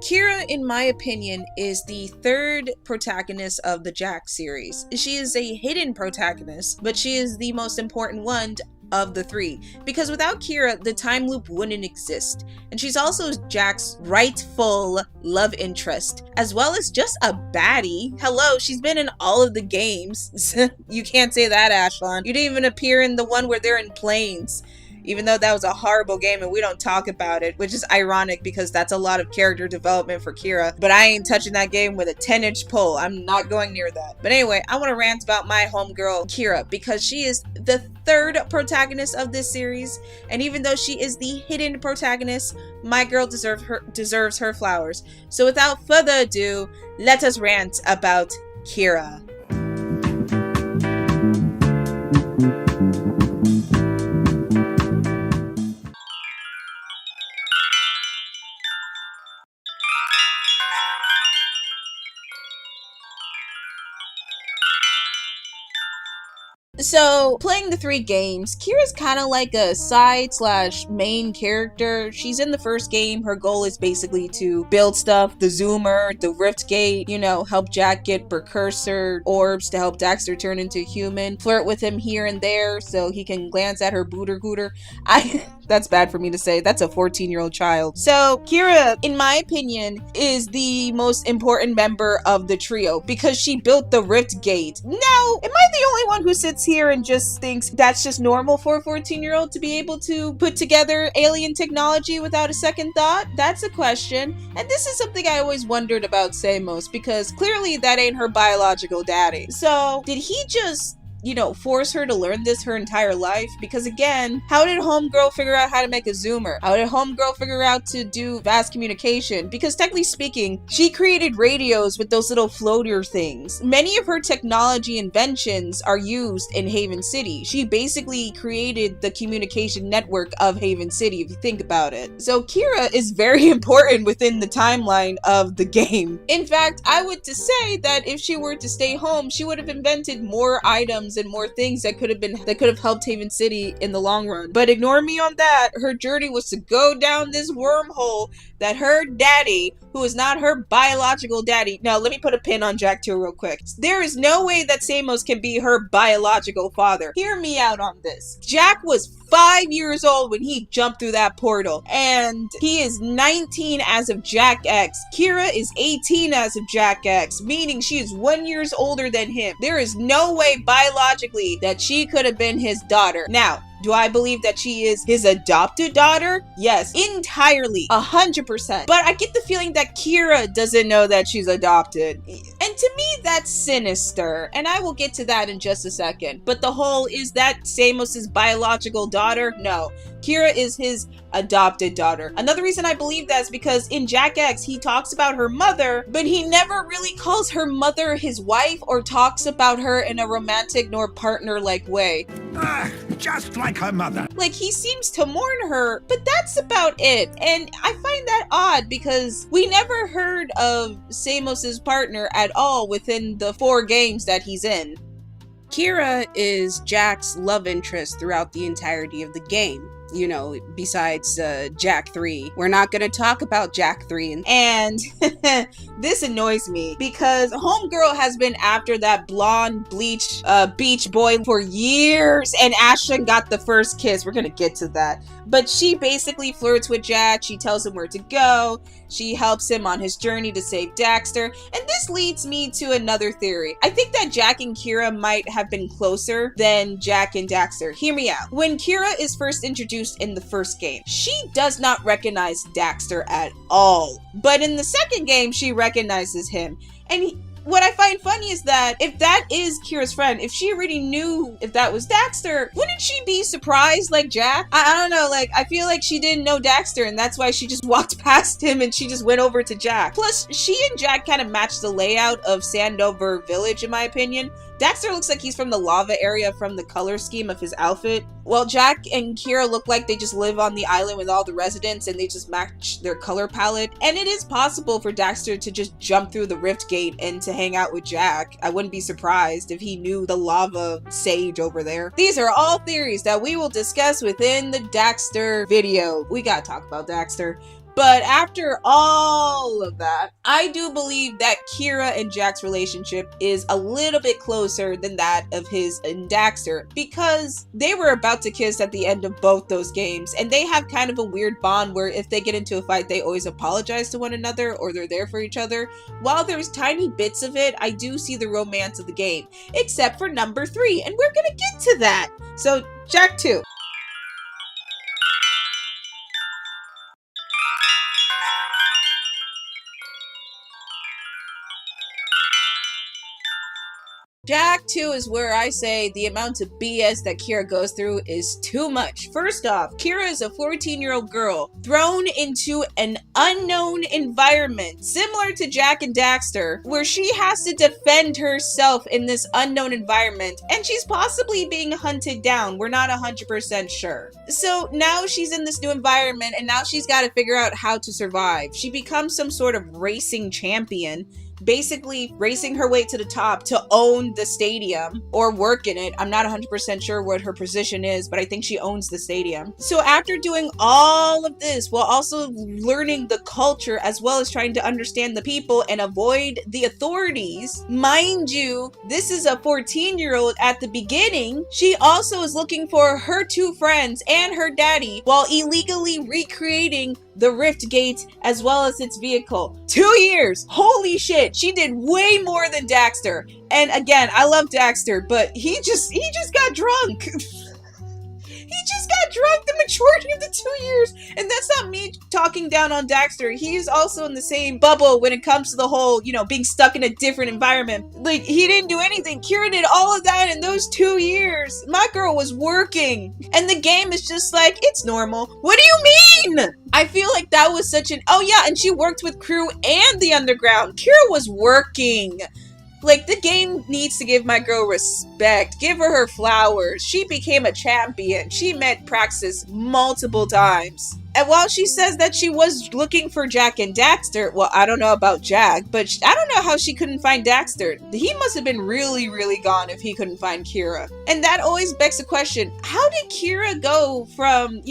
Keira, in my opinion, is the third protagonist of the Jak series. She is a hidden protagonist, but she is the most important one of the three, because without Keira, the time loop wouldn't exist. And she's also Jak's rightful love interest, as well as just a baddie. Hello, she's been in all of the games. You can't say that, Ashlon. You didn't even appear in the one where they're in planes. Even though that was a horrible game and we don't talk about it, which is ironic because that's a lot of character development for Keira. But I ain't touching that game with a 10-inch pole. I'm not going near that. But anyway, I want to rant about my homegirl Keira because she is the third protagonist of this series. And even though she is the hidden protagonist, my girl deserves her flowers. So without further ado, let us rant about Keira. So, playing the three games, Keira's kind of like a side/main character. She's in the first game. Her goal is basically to build stuff, the Zoomer, the Rift Gate, you know, help Jak get precursor orbs to help Daxter turn into a human, flirt with him here and there so he can glance at her booter gooter. That's bad for me to say. That's a 14-year-old child. So, Keira, in my opinion, is the most important member of the trio because she built the Rift Gate. Now, am I the only one who sits here and just thinks that's just normal for a 14-year-old to be able to put together alien technology without a second thought? That's a question. And this is something I always wondered about Samos because clearly that ain't her biological daddy. So, did he just force her to learn this her entire life? Because again, how did homegirl figure out how to make a Zoomer? How did homegirl figure out to do vast communication? Because technically speaking, she created radios with those little floater things. Many of her technology inventions are used in Haven City. She basically created the communication network of Haven City, if you think about it. So Keira is very important within the timeline of the game. In fact, I would say that if she were to stay home, she would have invented more items and more things that could have helped Haven City in the long run. But ignore me on that. Her journey was to go down this wormhole that her daddy, who is not her biological daddy. Now, let me put a pin on Jak 2 real quick. There is no way that Samos can be her biological father. Hear me out on this. Jak was 5 years old when he jumped through that portal, and he is 19 as of Jak X. Keira is 18 as of Jak X, meaning she is 1 year older than him. There is no way biologically that she could have been his daughter. Now, do I believe that she is his adopted daughter? Yes, entirely, 100%. But I get the feeling that Keira doesn't know that she's adopted. And to me, that's sinister. And I will get to that in just a second. But the whole, is that Samos's biological daughter? No. Keira is his adopted daughter. Another reason I believe that is because in Jak X, he talks about her mother, but he never really calls her mother his wife or talks about her in a romantic nor partner-like way. Just like her mother. Like, he seems to mourn her, but that's about it. And I find that odd because we never heard of Samos's partner at all within the 4 games that he's in. Keira is Jak's love interest throughout the entirety of the game. Besides Jak 3. We're not gonna talk about Jak 3. And this annoys me because homegirl has been after that blonde beach boy for years, and Ashton got the first kiss. We're gonna get to that. But she basically flirts with Jak. She tells him where to go. She helps him on his journey to save Daxter. And this leads me to another theory. I think that Jak and Keira might have been closer than Jak and Daxter. Hear me out. When Keira is first introduced in the first game, she does not recognize Daxter at all. But in the second game, she recognizes him. And what I find funny is that if that is Keira's friend, if she already knew if that was Daxter, wouldn't she be surprised like Jak? I don't know, like, I feel like she didn't know Daxter and that's why she just walked past him and she just went over to Jak. Plus, she and Jak kind of match the layout of Sandover Village, in my opinion. Daxter looks like he's from the lava area from the color scheme of his outfit. Well, Jak and Keira look like they just live on the island with all the residents and they just match their color palette. And it is possible for Daxter to just jump through the Rift Gate and to hang out with Jak. I wouldn't be surprised if he knew the lava sage over there. These are all theories that we will discuss within the Daxter video. We gotta talk about Daxter. But after all of that, I do believe that Keira and Jak's relationship is a little bit closer than that of his and Daxter, because they were about to kiss at the end of both those games, and they have kind of a weird bond where if they get into a fight, they always apologize to one another or they're there for each other. While there's tiny bits of it, I do see the romance of the game, except for number 3, and we're gonna get to that. So, Jak 2. Jak 2 is where I say the amount of BS that Keira goes through is too much. First off, Keira is a 14-year-old girl thrown into an unknown environment, similar to Jak and Daxter, where she has to defend herself in this unknown environment, and she's possibly being hunted down. We're not 100% sure. So now she's in this new environment, and now she's got to figure out how to survive. She becomes some sort of racing champion, basically racing her way to the top to own the stadium or work in it. I'm not 100% sure what her position is, but I think she owns the stadium. So after doing all of this while also learning the culture as well as trying to understand the people and avoid the authorities, mind you, this is a 14-year-old at the beginning. She also is looking for her 2 friends and her daddy while illegally recreating the Rift Gate as well as its vehicle. 2 years! Holy shit! She did way more than Daxter. And again, I love Daxter, but he just got drunk. He just got drunk the majority of the 2 years. And that's not me talking down on Daxter. He's also in the same bubble when it comes to the whole, being stuck in a different environment. Like, he didn't do anything. Keira did all of that in those 2 years. My girl was working. And the game is just like, it's normal. What do you mean? I feel like that was such an, oh yeah, and she worked with crew and the underground. Keira was working. Like, the game needs to give my girl respect. Give her flowers. She became a champion. She met Praxis multiple times. And while she says that she was looking for Jak and Daxter, well, I don't know about Jak, but I don't know how she couldn't find Daxter. He must have been really, really gone if he couldn't find Keira. And that always begs the question, how did Keira go from,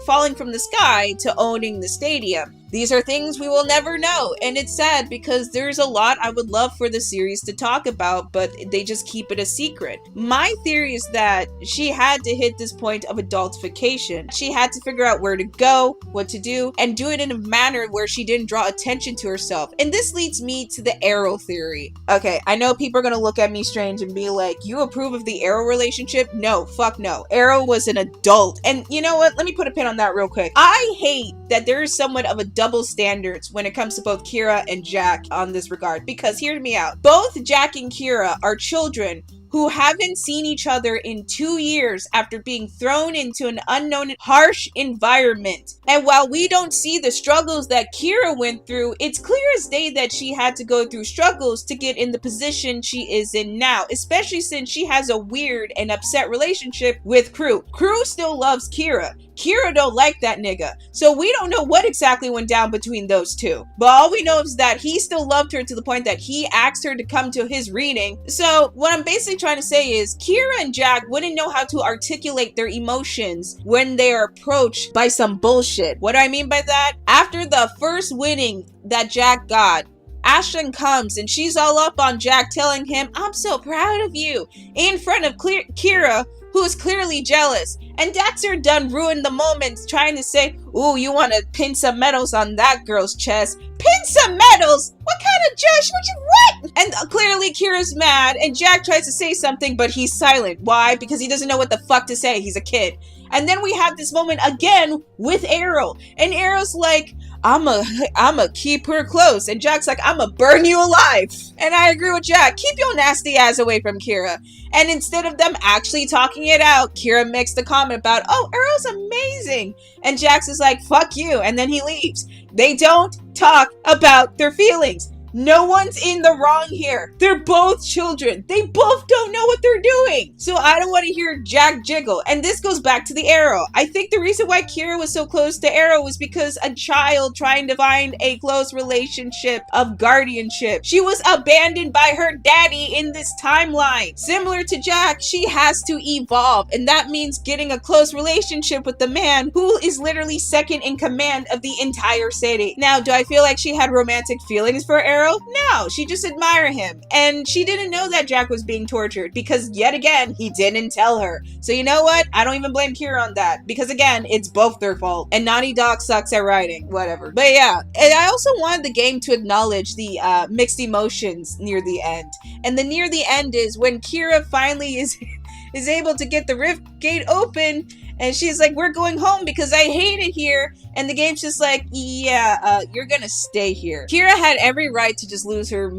falling from the sky to owning the stadium? These are things we will never know, and it's sad because there's a lot I would love for the series to talk about, but they just keep it a secret. My theory is that she had to hit this point of adultification. She had to figure out where to go, what to do, and do it in a manner where she didn't draw attention to herself. And this leads me to the Arrow theory. Okay, I know people are gonna look at me strange and be like, you approve of the Arrow relationship? No, fuck no. Arrow was an adult. And you know what? Let me put a pin on that real quick. I hate that there is somewhat of a double standards when it comes to both Keira and Jak on this regard, because hear me out. Both Jak and Keira are children who haven't seen each other in 2 years after being thrown into an unknown, harsh environment. And while we don't see the struggles that Keira went through, it's clear as day that she had to go through struggles to get in the position she is in now, especially since she has a weird and upset relationship with Crew. Crew still loves Keira. Keira don't like that nigga. So we don't know what exactly went down between those two. But all we know is that he still loved her to the point that he asked her to come to his reading. So what I'm basically trying to say is Keira and Jak wouldn't know how to articulate their emotions when they are approached by some bullshit. What do I mean by that? After the first winning that Jak got, Ashlyn comes and she's all up on Jak, telling him, I'm so proud of you, in front of Keira, who is clearly jealous. And Daxter done ruined the moment trying to say, ooh, you want to pin some medals on that girl's chest. Pin some medals? What kind of Josh? What? And clearly Kira's mad and Jak tries to say something, but he's silent. Why? Because he doesn't know what the fuck to say. He's a kid. And then we have this moment again with Arrow. And Arrow's like, I'ma keep her close. And Jak's like, I'ma burn you alive. And I agree with Jak. Keep your nasty ass away from Keira. And instead of them actually talking it out, Keira makes the comment about, oh, Arrow's amazing. And Jax is like, fuck you. And then he leaves. They don't talk about their feelings. No one's in the wrong here. They're both children. They both don't know what they're doing. So I don't want to hear Jak jiggle. And this goes back to the arrow. I think the reason why Keira was so close to Arrow was because a child trying to find a close relationship of guardianship. She was abandoned by her daddy in this timeline. Similar to Jak, she has to evolve. And that means getting a close relationship with the man who is literally second in command of the entire city. Now, do I feel like she had romantic feelings for Arrow? No, she just admired him. And she didn't know that Jak was being tortured because yet again, he didn't tell her. So you know what? I don't even blame Keira on that because again, it's both their fault. And Naughty Dog sucks at writing, whatever. But yeah, and I also wanted the game to acknowledge the mixed emotions near the end. And the near the end is when Keira finally is able to get the rift gate open. And she's like, we're going home because I hate it here. And the game's just like, yeah, you're gonna stay here. Keira had every right to just lose her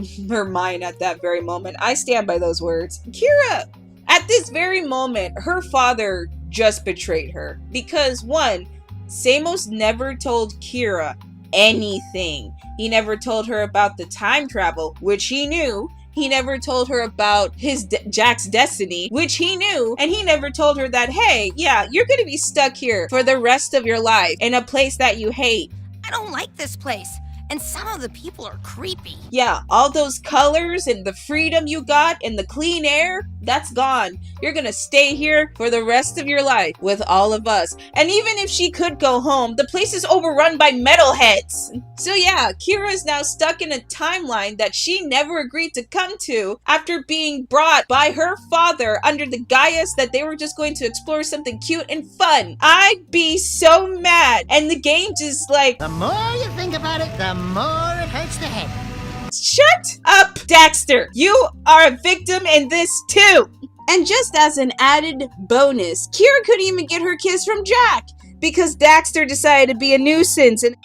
mind at that very moment. I stand by those words. Keira, at this very moment, her father just betrayed her. Because one, Samos never told Keira anything. He never told her about the time travel, which he knew. He never told her about Jak's destiny, which he knew. And he never told her that, hey, yeah, you're gonna be stuck here for the rest of your life in a place that you hate. I don't like this place. And some of the people are creepy. Yeah, all those colors and the freedom you got and the clean air, that's gone. You're gonna stay here for the rest of your life with all of us. And even if she could go home, the place is overrun by metalheads. So yeah, Keira is now stuck in a timeline that she never agreed to come to after being brought by her father under the guise that they were just going to explore something cute and fun. I'd be so mad. And the game just like... The more you think about it, the more it hurts the head. Shut up, Daxter! You are a victim in this too! And just as an added bonus, Keira couldn't even get her kiss from Jak because Daxter decided to be a nuisance and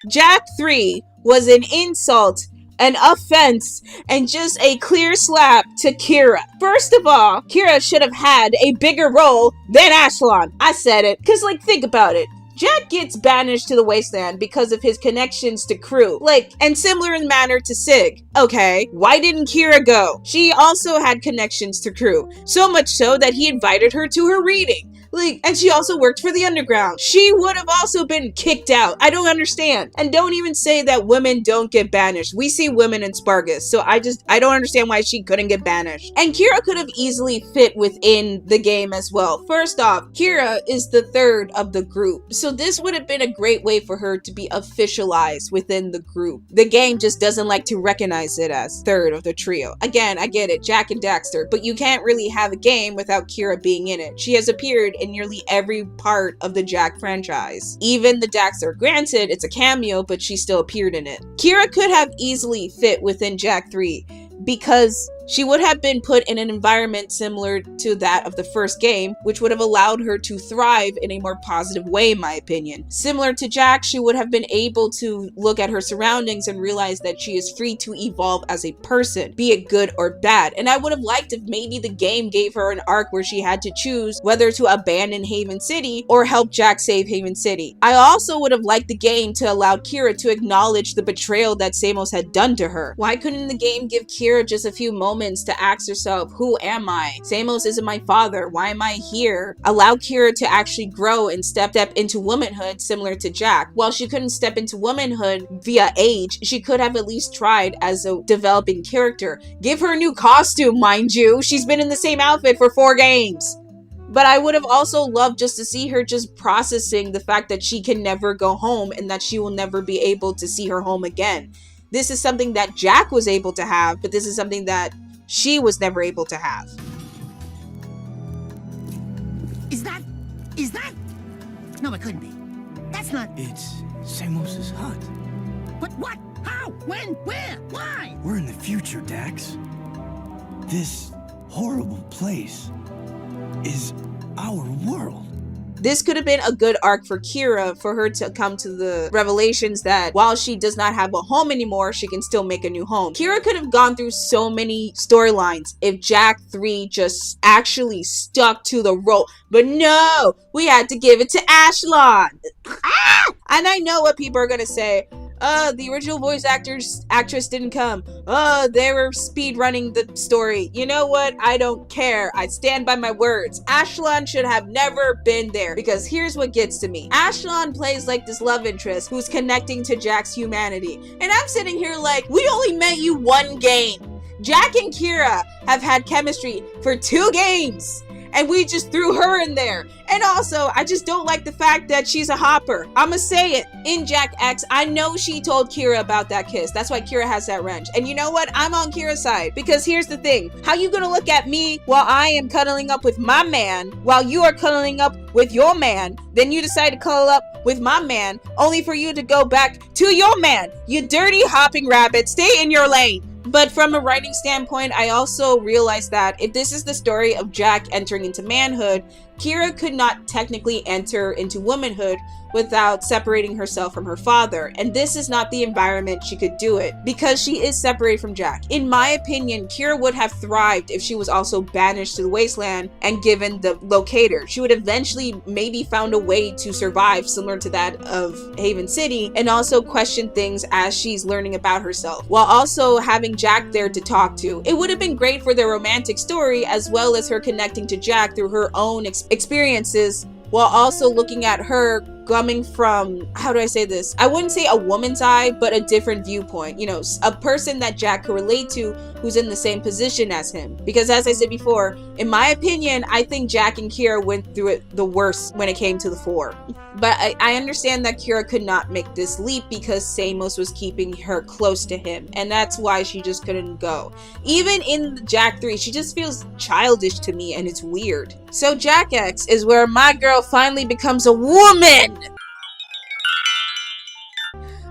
Jak 3 was an insult, an offense, and just a clear slap to Keira. First of all, Keira should have had a bigger role than Ashlon. I said it, because like think about it. Jak gets banished to the wasteland because of his connections to crew. Like, and similar in manner to Sig. Okay, why didn't Keira go? She also had connections to crew. So much so that he invited her to her reading. Like, and she also worked for the underground. She would have also been kicked out. I don't understand. And don't even say that women don't get banished. We see women in Spargus. So I don't understand why she couldn't get banished. And Keira could have easily fit within the game as well. First off, Keira is the third of the group. So this would have been a great way for her to be officialized within the group. The game just doesn't like to recognize it as third of the trio. Again, I get it, Jak and Daxter, but you can't really have a game without Keira being in it. She has appeared in nearly every part of the Jak franchise. Even the Daxter. Granted, it's a cameo, but she still appeared in it. Keira could have easily fit within Jak 3 because she would have been put in an environment similar to that of the first game, which would have allowed her to thrive in a more positive way, in my opinion. Similar to Jak, she would have been able to look at her surroundings and realize that she is free to evolve as a person, be it good or bad. And I would have liked if maybe the game gave her an arc where she had to choose whether to abandon Haven City or help Jak save Haven City. I also would have liked the game to allow Keira to acknowledge the betrayal that Samos had done to her. Why couldn't the game give Keira just a few moments to ask herself, who am I? Samos isn't my father. Why am I here? Allow Keira to actually grow and step into womanhood similar to Jak. While she couldn't step into womanhood via age, she could have at least tried as a developing character. Give her a new costume, mind you. She's been in the same outfit for 4 games. But I would have also loved just to see her just processing the fact that she can never go home and that she will never be able to see her home again. This is something that Jak was able to have, but this is something that she was never able to have. Is that? No, it couldn't be. That's not... It's Samos's hut. But what? How? When? Where? Why? We're in the future, Dax. This horrible place is our world. This could have been a good arc for Keira, for her to come to the revelations that while she does not have a home anymore, she can still make a new home. Keira could have gone through so many storylines if Jak 3 just actually stuck to the role. But no, we had to give it to Ashlon. And I know what people are going to say. The original voice actress didn't come. They were speed running the story. You know what? I don't care. I stand by my words. Ashlon should have never been there, because here's what gets to me. Ashlon plays like this love interest who's connecting to Jak's humanity. And I'm sitting here like, we only met you one game. Jak and Keira have had chemistry for 2 games. And we just threw her in there. And also, I just don't like the fact that she's a hopper. I'ma say it. In Jak X, I know she told Keira about that kiss. That's why Keira has that wrench. And you know what? I'm on Keira's side. Because here's the thing. How you gonna look at me while I am cuddling up with my man, while you are cuddling up with your man, then you decide to cuddle up with my man, only for you to go back to your man? You dirty hopping rabbit. Stay in your lane. But from a writing standpoint, I also realized that if this is the story of Jak entering into manhood, Keira could not technically enter into womanhood without separating herself from her father. And this is not the environment she could do it, because she is separated from Jak. In my opinion, Keira would have thrived if she was also banished to the wasteland and given the locator. She would eventually maybe found a way to survive similar to that of Haven City, and also question things as she's learning about herself, while also having Jak there to talk to. It would have been great for their romantic story, as well as her connecting to Jak through her own experiences, while also looking at her coming from, how do I say this? I wouldn't say a woman's eye, but a different viewpoint. You know, a person that Jak could relate to who's in the same position as him. Because as I said before, in my opinion, I think Jak and Keira went through it the worst when it came to the 4. But I understand that Keira could not make this leap because Samos was keeping her close to him. And that's why she just couldn't go. Even in Jak 3, she just feels childish to me, and it's weird. So Jak X is where my girl finally becomes a woman!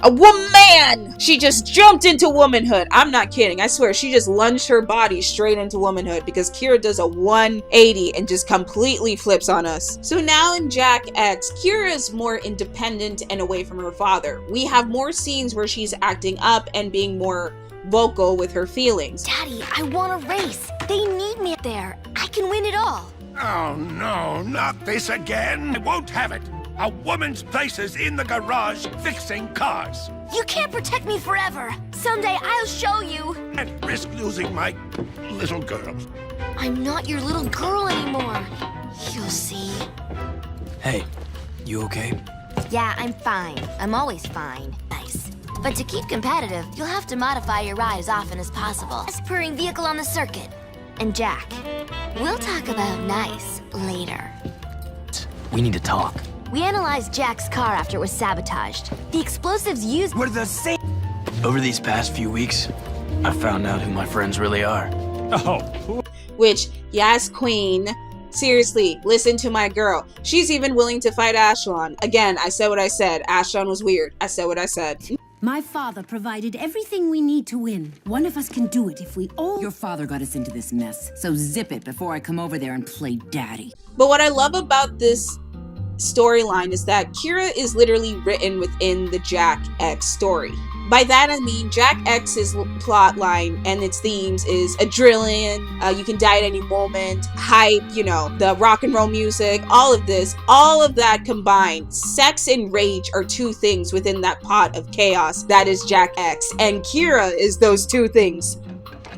A woman! She just jumped into womanhood. I'm not kidding. I swear, she just lunged her body straight into womanhood, because Keira does a 180 and just completely flips on us. So now in Jak X, Keira is more independent and away from her father. We have more scenes where she's acting up and being more vocal with her feelings. Daddy, I want a race. They need me there. I can win it all. Oh no, not this again. I won't have it. A woman's place is in the garage fixing cars. You can't protect me forever. Someday I'll show you. And risk losing my little girl. I'm not your little girl anymore. You'll see. Hey, you okay? Yeah, I'm fine. I'm always fine. Nice. But to keep competitive, you'll have to modify your ride as often as possible. Best purring vehicle on the circuit. And Jak, we'll talk about nice later. We need to talk. We analyzed Jak's car after it was sabotaged. The explosives used We're the same. Over these past few weeks, I found out who my friends really are. Oh. Which, yes, queen. Seriously, listen to my girl. She's even willing to fight Ashlon. Again, I said what I said. Ashlon was weird. I said what I said. My father provided everything we need to win. One of us can do it if we all... Your father got us into this mess, so zip it before I come over there and play daddy. But what I love about this storyline is that Keira is literally written within the Jak X story. By that I mean Jak X's plot line and its themes is adrenaline, you can die at any moment, hype, you know, the rock and roll music, all of this, all of that combined. Sex and rage are 2 things within that pot of chaos that is Jak X, and Keira is those 2 things.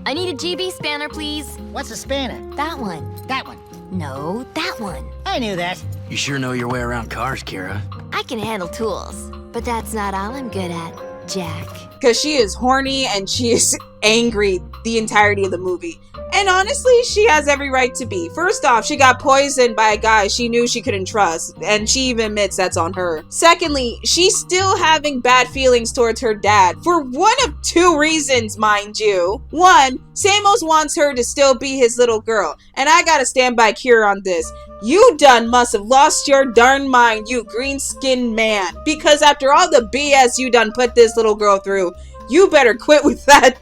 I need a GB spanner, please. What's a spanner? That one. That one. No, that one. I knew that. You sure know your way around cars, Keira. I can handle tools, but that's not all I'm good at, Jak. Because she is horny and she is angry the entirety of the movie. And honestly, she has every right to be. First off, she got poisoned by a guy she knew she couldn't trust, and she even admits that's on her. Secondly, she's still having bad feelings towards her dad for one of 2 reasons, mind you. 1, Samos wants her to still be his little girl, and I gotta stand by Keira on this. You done must have lost your darn mind, you green-skinned man. Because after all the BS you done put this little girl through, you better quit with that.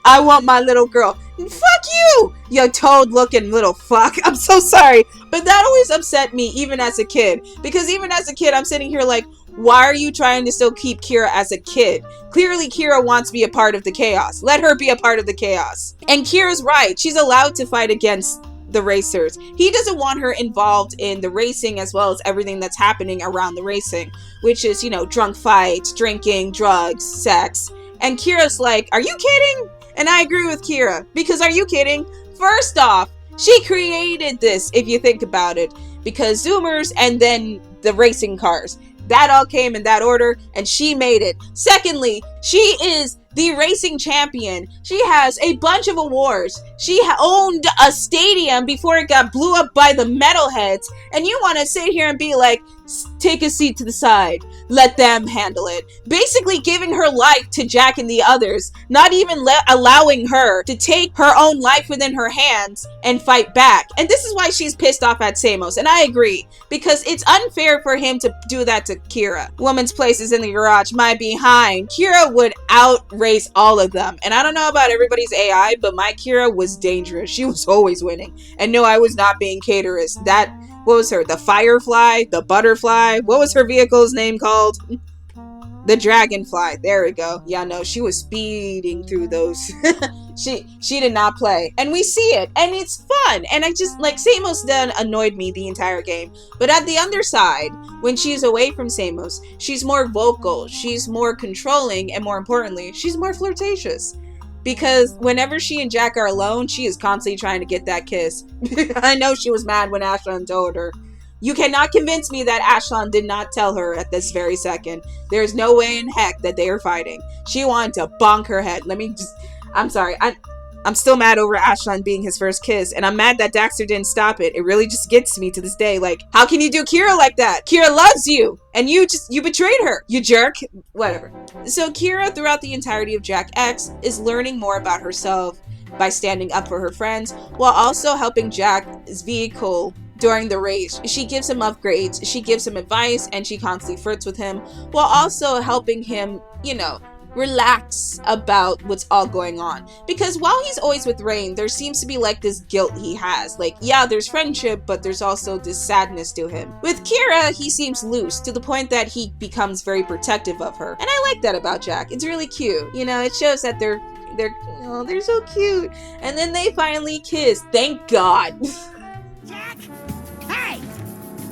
I want my little girl. Fuck you, you toad-looking little fuck. I'm so sorry, but that always upset me even as a kid. Because even as a kid, I'm sitting here like, why are you trying to still keep Keira as a kid? Clearly, Keira wants to be a part of the chaos. Let her be a part of the chaos. And Kira's right. She's allowed to fight against the racers. He doesn't want her involved in the racing as well as everything that's happening around the racing, which is, you know, drunk fights, drinking, drugs, sex. And Keira's like, are you kidding? And I agree with Keira, because are you kidding? First off, she created this, if you think about it, because Zoomers and then the racing cars. That all came in that order, and she made it. Secondly, she is the racing champion. She has a bunch of awards. She owned a stadium before it got blew up by the metalheads. And you want to sit here and be like, take a seat to the side. Let them handle it. Basically giving her life to Jak and the others. Not even allowing her to take her own life within her hands and fight back. And this is why she's pissed off at Samos. And I agree. Because it's unfair for him to do that to Keira. Woman's place is in the garage. My behind. Keira would outrace all of them. And I don't know about everybody's AI, but my Keira was dangerous. She was always winning. And no, I was not being caterist. What was her? The Firefly? The Butterfly? What was her vehicle's name called? The Dragonfly. There we go. Yeah, no, she was speeding through those. She did not play. And we see it. And it's fun. And I just, like, Samos then annoyed me the entire game. But at the underside, when she's away from Samos, she's more vocal. She's more controlling. And more importantly, she's more flirtatious. Because whenever she and Jak are alone, she is constantly trying to get that kiss. I know she was mad when Ashlon told her. You cannot convince me that Ashlon did not tell her at this very second. There's no way in heck that they are fighting. She wanted to bonk her head. I'm sorry. I'm still mad over Ashlon being his first kiss, and I'm mad that Daxter didn't stop it. It really just gets me to this day. Like, how can you do Keira like that? Keira loves you, and you betrayed her, you jerk. Whatever. So Keira, throughout the entirety of Jak X, is learning more about herself by standing up for her friends, while also helping Jak's vehicle during the race. She gives him upgrades, she gives him advice, and she constantly flirts with him, while also helping him, you know, relax about what's all going on. Because while he's always with Rain, there seems to be like this guilt he has. Like, yeah, there's friendship, but there's also this sadness to him. With Keira, he seems loose to the point that he becomes very protective of her. And I like that about Jak. It's really cute. You know, it shows that they're so cute. And then they finally kiss. Thank God. Jak! Hey!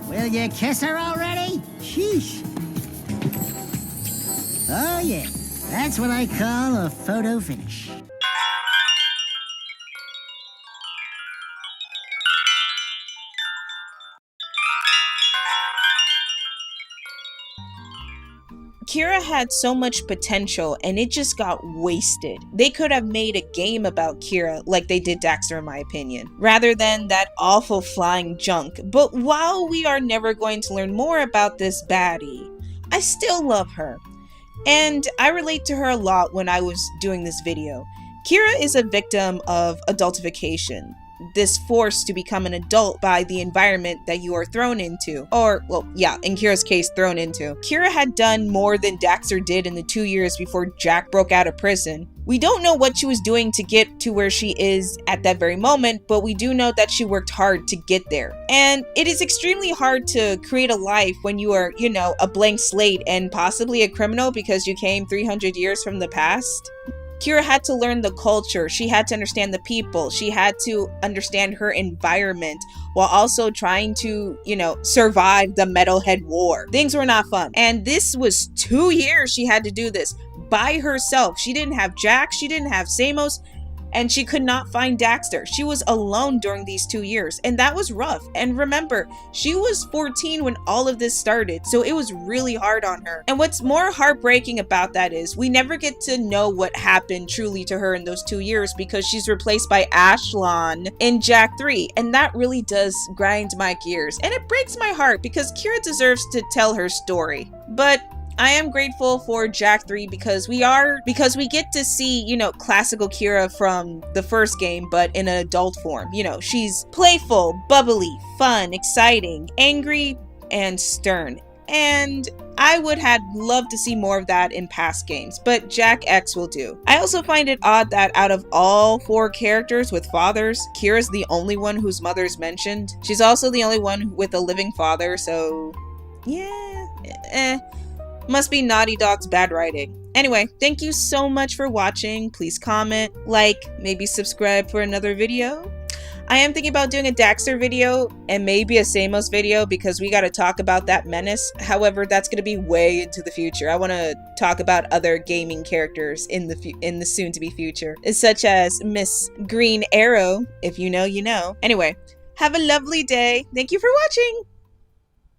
Will you kiss her already? Sheesh. Oh yeah, that's what I call a photo finish. Keira had so much potential and it just got wasted. They could have made a game about Keira like they did Daxter, in my opinion, rather than that awful flying junk. But while we are never going to learn more about this baddie, I still love her. And I relate to her a lot when I was doing this video. Keira is a victim of adultification. This force to become an adult by the environment that you are thrown into. Or, well, yeah, in Keira's case, thrown into. Keira had done more than Daxter did in the 2 years before Jak broke out of prison. We don't know what she was doing to get to where she is at that very moment, but we do know that she worked hard to get there. And it is extremely hard to create a life when you are, you know, a blank slate and possibly a criminal because you came 300 years from the past. Keira had to learn the culture, she had to understand the people, she had to understand her environment while also trying to, you know, survive the Metalhead War. Things were not fun. And this was 2 years she had to do this by herself. She didn't have Jak, she didn't have Samos, and she could not find Daxter. She was alone during these 2 years, and that was rough. And remember, she was 14 when all of this started, so it was really hard on her. And what's more heartbreaking about that is we never get to know what happened truly to her in those 2 years because she's replaced by Ashlon in Jak 3, and that really does grind my gears. And it breaks my heart because Keira deserves to tell her story. But I am grateful for Jak 3 because we get to see, you know, classical Keira from the first game, but in an adult form. You know, she's playful, bubbly, fun, exciting, angry, and stern. And I would have loved to see more of that in past games, but Jak X will do. I also find it odd that out of all 4 characters with fathers, Keira's the only one whose mother is mentioned. She's also the only one with a living father, so yeah, must be Naughty Dog's bad writing. Anyway, thank you so much for watching. Please comment, like, maybe subscribe for another video. I am thinking about doing a Daxter video and maybe a Samos video because we got to talk about that menace. However, that's going to be way into the future. I want to talk about other gaming characters in the soon-to-be future, such as Miss Green Arrow. If you know, you know. Anyway, have a lovely day. Thank you for watching.